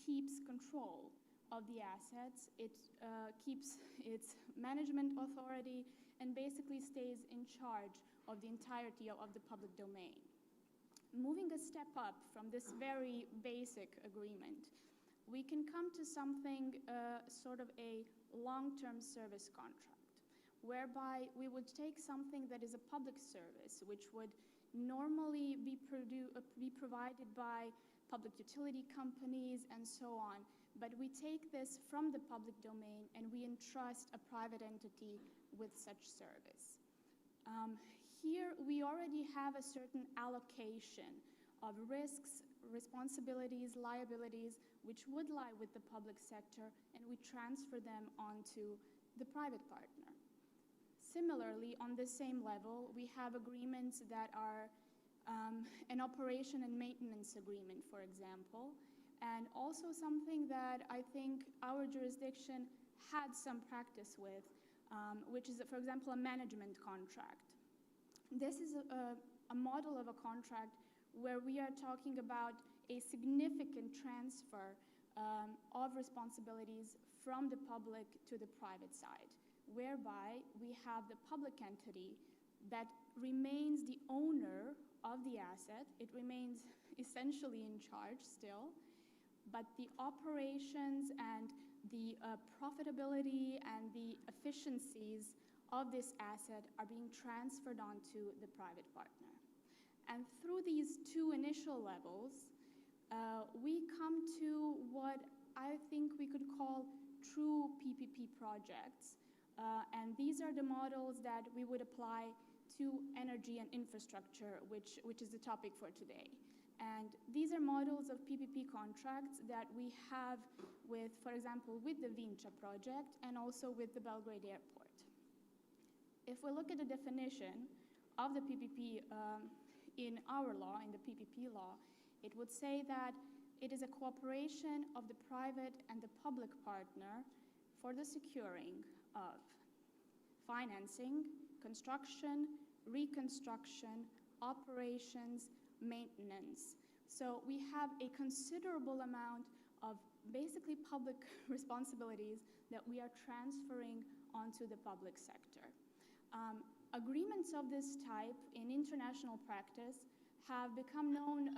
keeps control of the assets, it keeps its management authority, and basically stays in charge of the entirety of the public domain. Moving a step up from this very basic agreement, we can come to something sort of a long-term service contract, whereby we would take something that is a public service, which would normally be provided by public utility companies and so on, but we take this from the public domain and we entrust a private entity with such service. Here we already have a certain allocation of risks, responsibilities, liabilities, which would lie with the public sector, and we transfer them onto the private partner. Similarly, on the same level, we have agreements that are an operation and maintenance agreement, for example, and also something that I think our jurisdiction had some practice with, which is, for example, a management contract. This is a model of a contract where we are talking about a significant transfer of responsibilities from the public to the private side, whereby we have the public entity that remains the owner of the asset. It remains essentially in charge still, but the operations and the profitability and the efficiencies of this asset are being transferred onto the private partner. And through these two initial levels, we come to what I think we could call true PPP projects. And these are the models that we would apply to energy and infrastructure, which is the topic for today. And these are models of PPP contracts that we have with, for example, with the Vinča project and also with the Belgrade airport. If we look at the definition of the PPP in our law, in the PPP law, it would say that it is a cooperation of the private and the public partner for the securing of financing, construction, reconstruction, operations, maintenance. So we have a considerable amount of basically public responsibilities that we are transferring onto the public sector. Agreements of this type in international practice have become known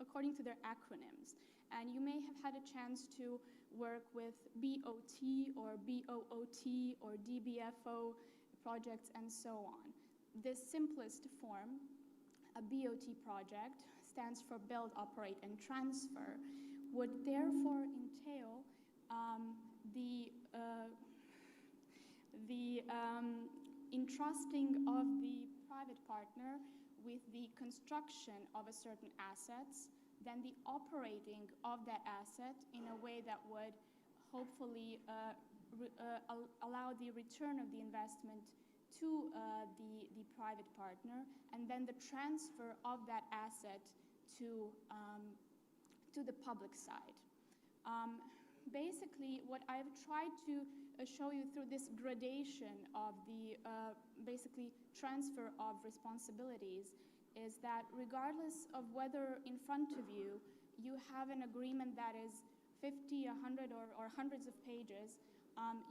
according to their acronyms. And you may have had a chance to work with BOT or BOOT or DBFO projects and so on. The simplest form, a BOT project, stands for Build, Operate, and Transfer, would therefore entail the entrusting of the private partner with the construction of a certain assets, then the operating of that asset in a way that would hopefully allow the return of the investment to the private partner, and then the transfer of that asset to the public side. Basically, what I've tried to show you through this gradation of the basically transfer of responsibilities is that regardless of whether in front of you you have an agreement that is 50, 100, or hundreds of pages,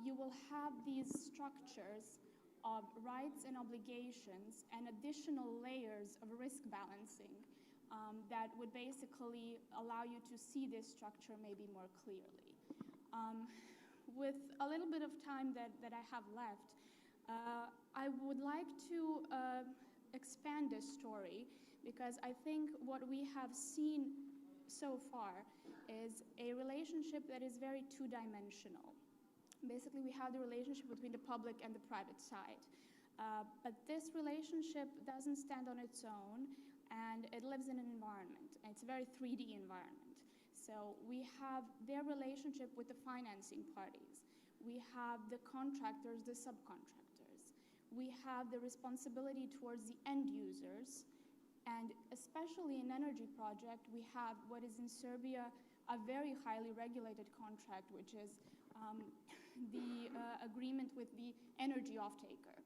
you will have these structures of rights and obligations and additional layers of risk balancing that would basically allow you to see this structure maybe more clearly. With a little bit of time that I have left, I would like to expand this story, because I think what we have seen so far is a relationship that is very two-dimensional. Basically, we have the relationship between the public and the private side. But this relationship doesn't stand on its own, and it lives in an environment. And it's a very 3D environment. So we have their relationship with the financing parties. We have the contractors, the subcontractors. We have the responsibility towards the end users. And especially in energy project, we have what is in Serbia a very highly regulated contract, which is the agreement with the energy off-taker.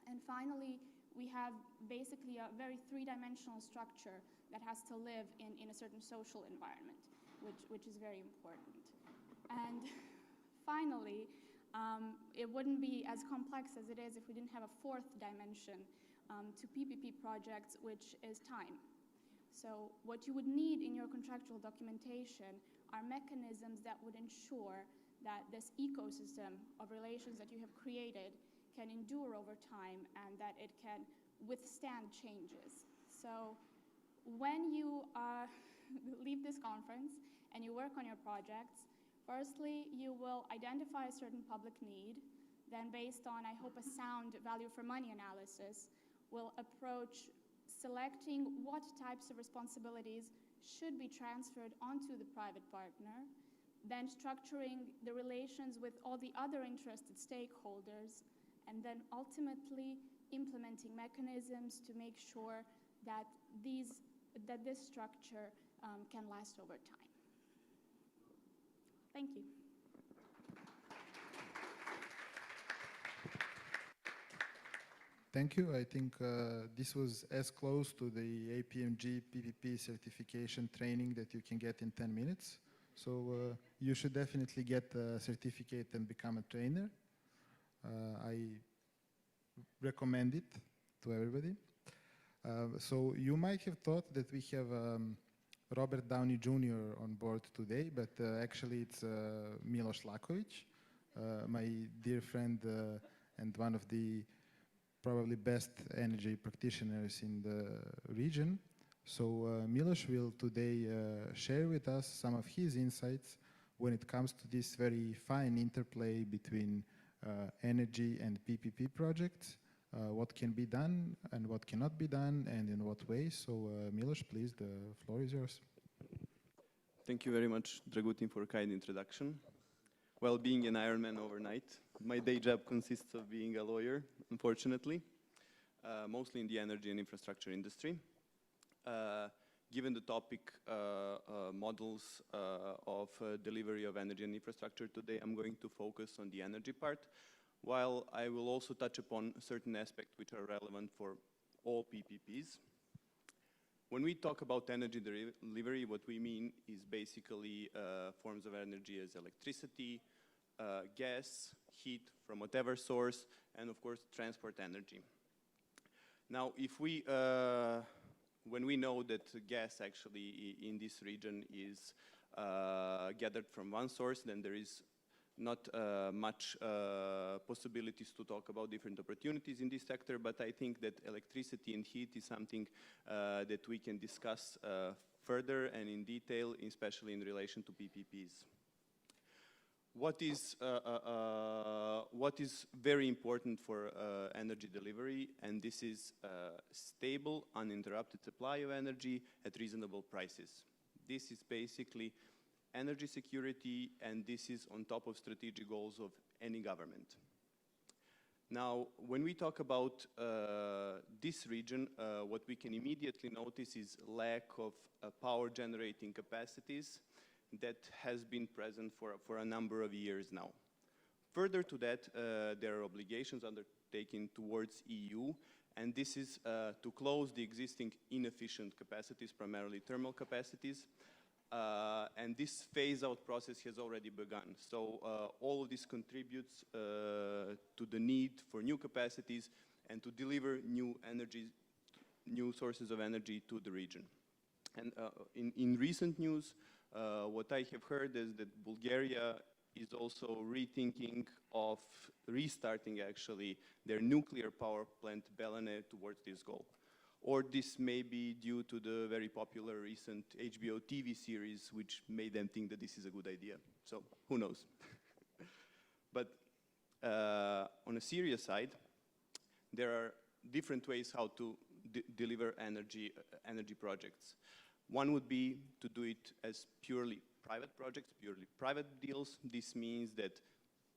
And finally, we have basically a very three-dimensional structure that has to live in a certain social environment which is very important. And finally, it wouldn't be as complex as it is if we didn't have a fourth dimension to PPP projects, which is time. So what you would need in your contractual documentation are mechanisms that would ensure that this ecosystem of relations that you have created can endure over time and that it can withstand changes. So when you leave this conference and you work on your projects, firstly, you will identify a certain public need. Then based on, I hope, a sound value for money analysis, will approach selecting what types of responsibilities should be transferred onto the private partner, then structuring the relations with all the other interested stakeholders, and then ultimately implementing mechanisms to make sure that this structure can last over time. Thank you. Thank you. I think this was as close to the APMG PPP certification training that you can get in 10 minutes. So you should definitely get a certificate and become a trainer. I recommend it to everybody. So you might have thought that we have Robert Downey Jr. on board today, but actually it's Milos Lakovic, my dear friend and one of the probably best energy practitioners in the region. So Milos will today share with us some of his insights when it comes to this very fine interplay between energy and PPP projects, what can be done and what cannot be done and in what ways. So Milos, please, the floor is yours. Thank you very much, Dragutin, for a kind introduction. Well, being an Ironman overnight, my day job consists of being a lawyer, unfortunately, mostly in the energy and infrastructure industry. Given the topic models of delivery of energy and infrastructure today, I'm going to focus on the energy part, while I will also touch upon certain aspects which are relevant for all PPPs. When we talk about energy delivery, what we mean is basically forms of energy as electricity, gas, heat from whatever source, and of course transport energy. Now, if we when we know that gas actually in this region is gathered from one source, then there is not much possibilities to talk about different opportunities in this sector, but I think that electricity and heat is something that we can discuss further and in detail, especially in relation to PPPs. What is very important for energy delivery, and this is stable, uninterrupted supply of energy at reasonable prices. This is basically energy security, and this is on top of strategic goals of any government. Now, when we talk about this region, what we can immediately notice is lack of power generating capacities that has been present for a number of years now. Further to that, there are obligations undertaken towards EU, and this is to close the existing inefficient capacities, primarily thermal capacities, and this phase-out process has already begun. So all of this contributes to the need for new capacities and to deliver new sources of energy to the region. And in recent news, what I have heard is that Bulgaria is also rethinking of restarting actually their nuclear power plant Belene towards this goal. Or this may be due to the very popular recent HBO TV series, which made them think that this is a good idea. So who knows? But on a serious side, there are different ways how to deliver energy projects. One would be to do it as purely private projects, purely private deals. This means that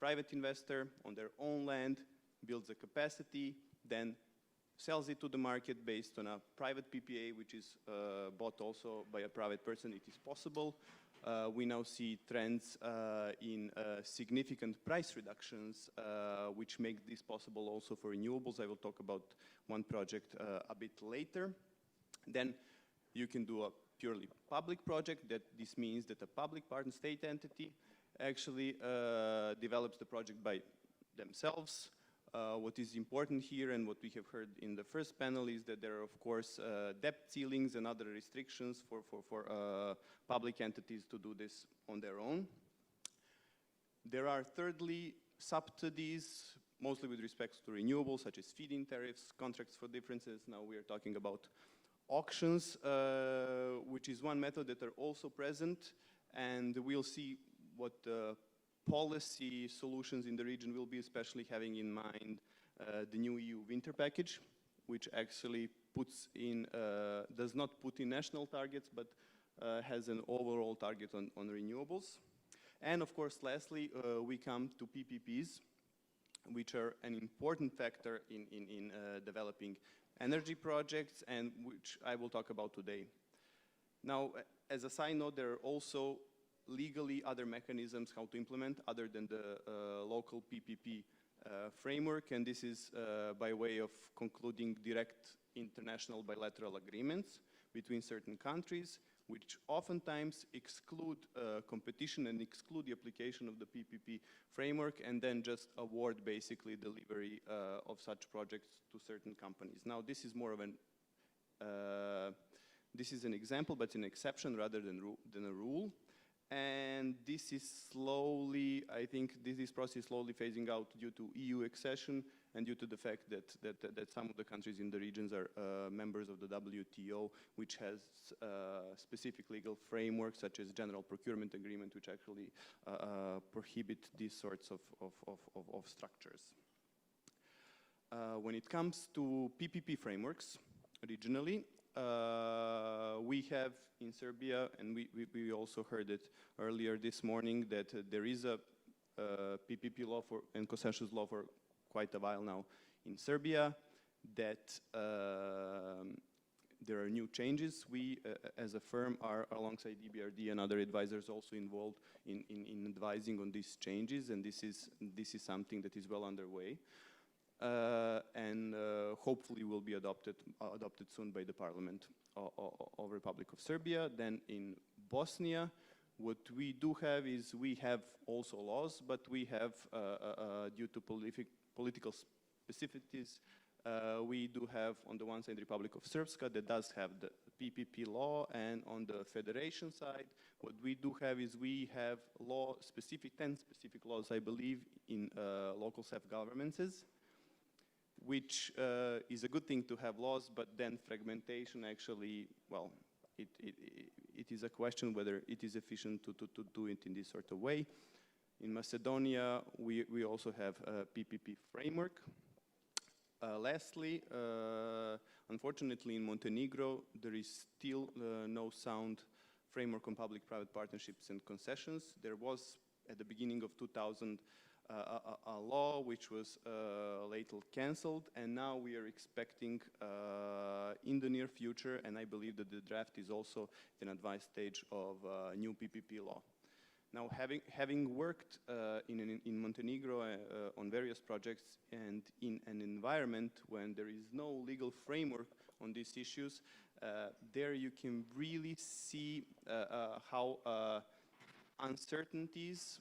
private investor on their own land builds a capacity, then sells it to the market based on a private PPA, which is bought also by a private person. It is possible. We now see trends in significant price reductions, which make this possible also for renewables. I will talk about one project a bit later. Then you can do a purely public project, that this means that a public part and state entity actually develops the project by themselves. What is important here, and what we have heard in the first panel, is that there are, of course, debt ceilings and other restrictions for public entities to do this on their own. There are, thirdly, subsidies, mostly with respect to renewables, such as feed-in tariffs, contracts for differences. Now we are talking about auctions, which is one method that are also present, and we'll see what policy solutions in the region will be, especially having in mind the new EU winter package, which actually does not put in national targets, but has an overall target on renewables. And of course, lastly, we come to PPPs, which are an important factor in developing energy projects, and which I will talk about today. Now, as a side note, there are also legally other mechanisms how to implement other than the local PPP framework, and this is by way of concluding direct international bilateral agreements between certain countries, which oftentimes exclude competition and exclude the application of the PPP framework, and then just award basically delivery of such projects to certain companies. Now, this is more of an this is an example, but an exception rather than a rule. And this is slowly, I think this process is slowly phasing out due to EU accession and due to the fact that some of the countries in the regions are members of the WTO, which has specific legal frameworks such as General Procurement Agreement, which actually prohibit these sorts of structures. When it comes to PPP frameworks regionally, we have in Serbia, and we also heard it earlier this morning, that there is a PPP law and concessions law for quite a while now in Serbia, that there are new changes. We, as a firm, are alongside EBRD and other advisors also involved in advising on these changes, and this is something that is well underway. And hopefully will be adopted soon by the Parliament of Republic of Serbia. Then in Bosnia, what we do have is we have also laws, but we have, due to political specificities, we do have on the one side Republic of Srpska that does have the PPP law, and on the federation side, what we do have is we have 10 specific laws, I believe, in local self-governments, which is a good thing to have laws, but then fragmentation actually, well, it is a question whether it is efficient to do it in this sort of way. In Macedonia, we also have a PPP framework. Lastly, unfortunately in Montenegro, there is still no sound framework on public-private partnerships and concessions. There was, at the beginning of 2000, a law which was later cancelled, and now we are expecting in the near future, and I believe that the draft is also in an advanced stage of a new PPP law. Now, having worked in Montenegro on various projects and in an environment when there is no legal framework on these issues, there you can really see how uncertainties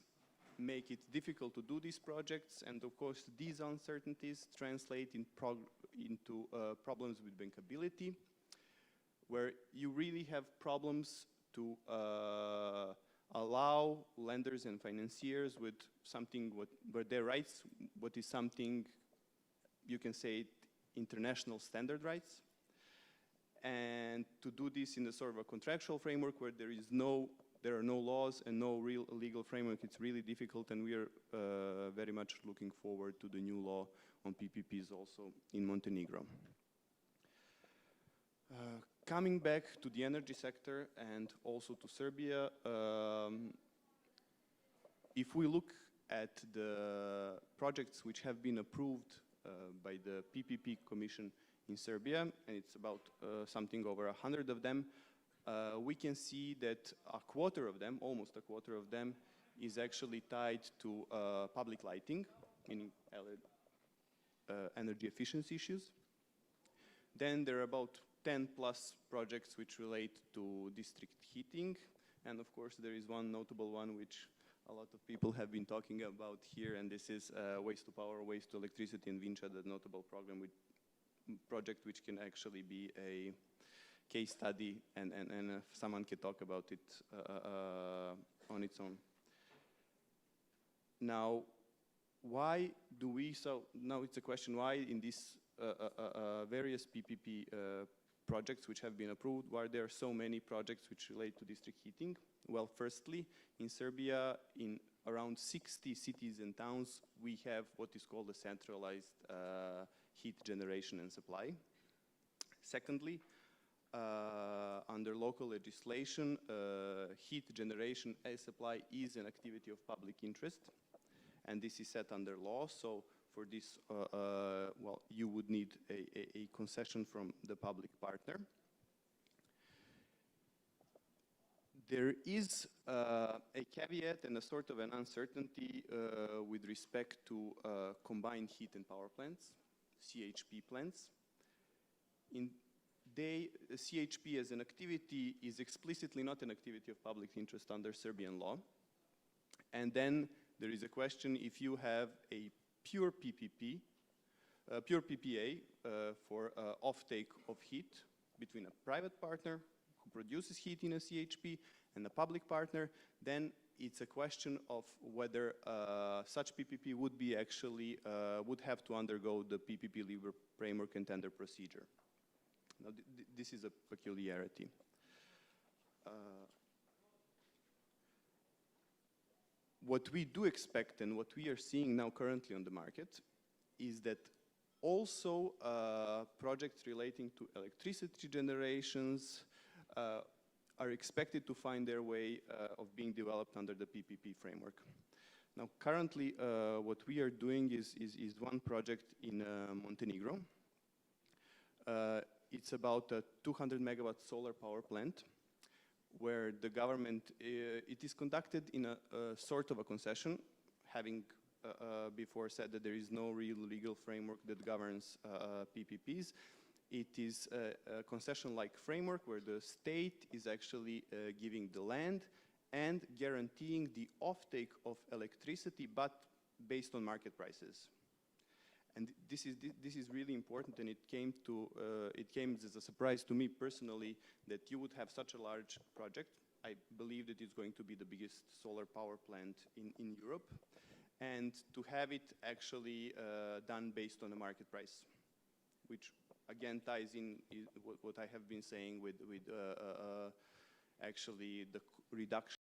make it difficult to do these projects, and of course these uncertainties translate into problems with bankability, where you really have problems to allow lenders and financiers with something where their rights, what is something you can say international standard rights, and to do this in a sort of a contractual framework where there are no laws and no real legal framework. It's really difficult, and we are very much looking forward to the new law on PPPs also in Montenegro. Coming back to the energy sector and also to Serbia, if we look at the projects which have been approved by the PPP Commission in Serbia, and it's about something over 100 of them, we can see that a quarter of them, almost a quarter of them, is actually tied to public lighting, meaning energy efficiency issues. Then there are about 10 plus projects which relate to district heating. And of course, there is one notable one which a lot of people have been talking about here, and this is waste to power, waste to electricity in Vinča, the notable project which can actually be a case study, and someone can talk about it on its own. Now, why do we, so now it's a question, why in these various PPP projects which have been approved, why there are so many projects which relate to district heating? Well, firstly, in Serbia, in around 60 cities and towns, we have what is called a centralized heat generation and supply. Secondly, under local legislation, heat generation and supply is an activity of public interest, and this is set under law. So for this, well, you would need a concession from the public partner. There is a caveat and a sort of an uncertainty with respect to combined heat and power plants, CHP plants. CHP as an activity is explicitly not an activity of public interest under Serbian law. And then there is a question if you have a pure PPP, pure PPA for offtake of heat between a private partner who produces heat in a CHP and a public partner, then it's a question of whether such PPP would be actually, would have to undergo the PPP Libre framework and tender procedure. Now, this is a peculiarity. What we do expect and what we are seeing now currently on the market is that also projects relating to electricity generations are expected to find their way of being developed under the PPP framework. Now, currently, what we are doing is one project in Montenegro. It's about a 200 megawatt solar power plant where the government, it is conducted in a sort of a concession, having before said that there is no real legal framework that governs PPPs. It is a concession-like framework where the state is actually giving the land and guaranteeing the offtake of electricity, but based on market prices. And this is really important, and it came as a surprise to me personally that you would have such a large project. I believe that it's going to be the biggest solar power plant in Europe, and to have it actually done based on a market price, which again ties in what I have been saying with actually the reduction